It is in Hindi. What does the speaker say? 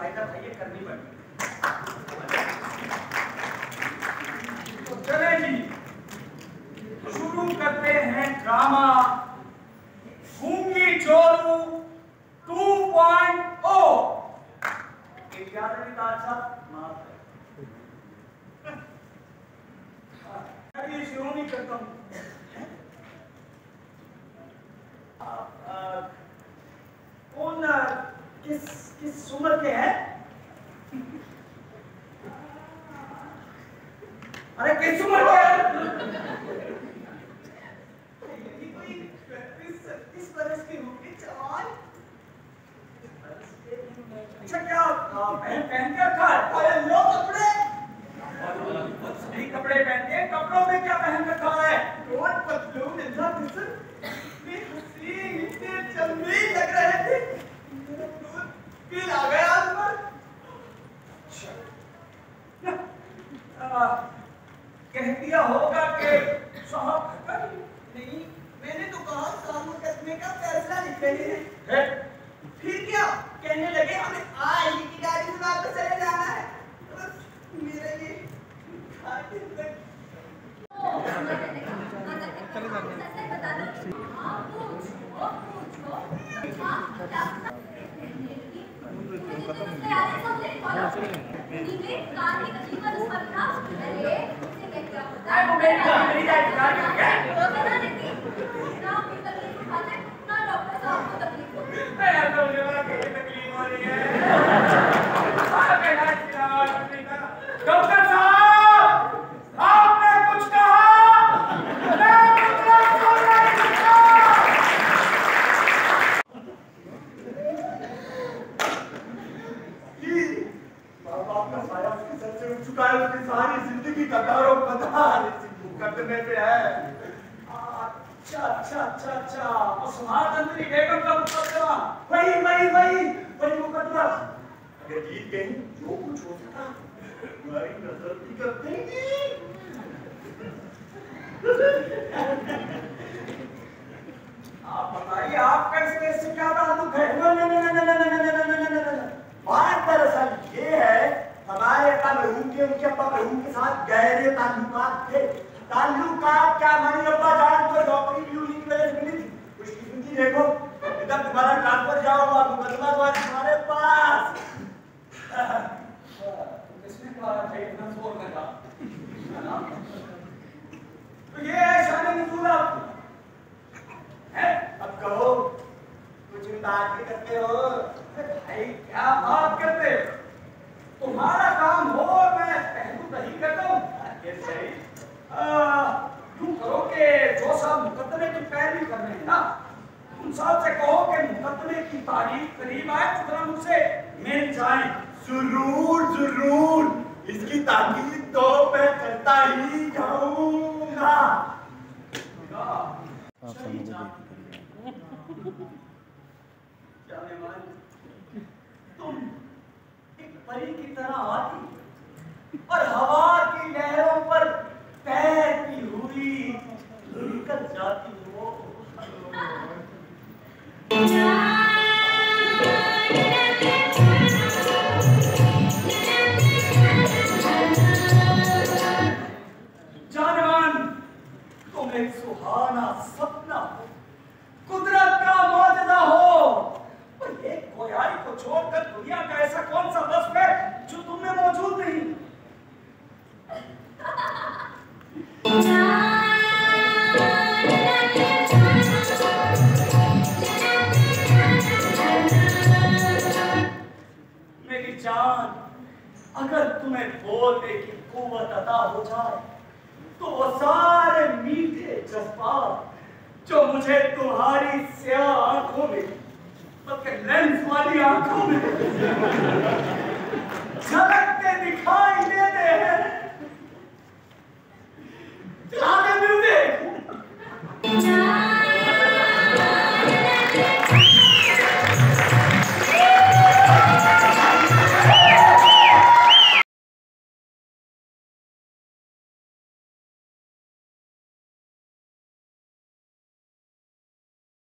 सहायता था ये करनी पड़ती। तो चले जी, शुरू करते हैं ड्रामा गूंगी चोरू 2.0। एक याद है साहब, शुरू नहीं करता हूँ। कौन किस उम्र के हैं? अरे किस उम्र के हैं? कोई 30 बरस की होगी जवान। अच्छा क्या पहन के रखा है? अरे लो कपड़े, सही कपड़े पहनते हैं। कपड़ों में क्या पहन रखा है? कोट पतलून इतने चंदी लग रहे थे, फील आ गया आज पर। कह दिया होगा कि साहब नहीं, मैंने तो कहा साहब मुकदमे का फैसला लिख रहे हैं। फिर क्या कहने लगे, हमें आज की गाड़ी से वापस चले जाना है। मेरा ये डॉक्टर साहब, आपने कुछ कहा? आपका साया उसके सर से उठ चुका है, उसकी सारी जिंदगी का दारो मदार मुकदमे पे है। अच्छा, सुहागंदरी बेगम का मुकदमा, वही मुकदमा। अगर जीत गई जो कुछ हो सका हमारी नजर भी कर देंगी। आप बताइए, आपका इस केस से क्या ताल्लुक है? बात दरअसल ये है, हमारे मरहूम के उनके अब्बा मरहूम के साथ गहरे ताल्लुकात थे। ताल्लुकात क्या, मनी अब्बा जान तो नौकरी भी उन्हीं की वजह से मिली थी। खुशकिस्मती देखो, इधर तुम्हारा ट्रांसफर जाओ और मुकदमा तो आज तुम्हारे पास। इसमें क्या है, इतना जोर लगा है ना? तो ये है शान नज़ूल है। अब कहो कुछ बात भी करते हो भाई, क्या बात करते हो? तुम्हारा काम हो, मैं पहलू नहीं करता हूँ। ये सही यूं करो कि जो साहब मुकदमे की पैरवी कर रहे हैं ना, उन साहब से कहो कि मुकदमे की तारीख करीब आए तो जरा मुझसे मिल जाए। जरूर, इसकी ताकीद तो मैं करता ही जाऊंगा। तुम एक परी की तरह आती और हवा की लहरों पर तैरती हुई निकल जाती हो। जानवान, तुम एक सुहाना सपना हो, कुदरत का मौजूदा हो। और एक कोयारी को छोड़कर दुनिया का ऐसा कौन सा वस्फ है जो तुम में मौजूद नहीं? मेरी जान, अगर तुम्हें बोलने की कुव्वत अता हो जाए तो वो सारे मीठे जज्बात जो मुझे तुम्हारी स्याह आंखों में, बल्कि लेंस वाली आंखों में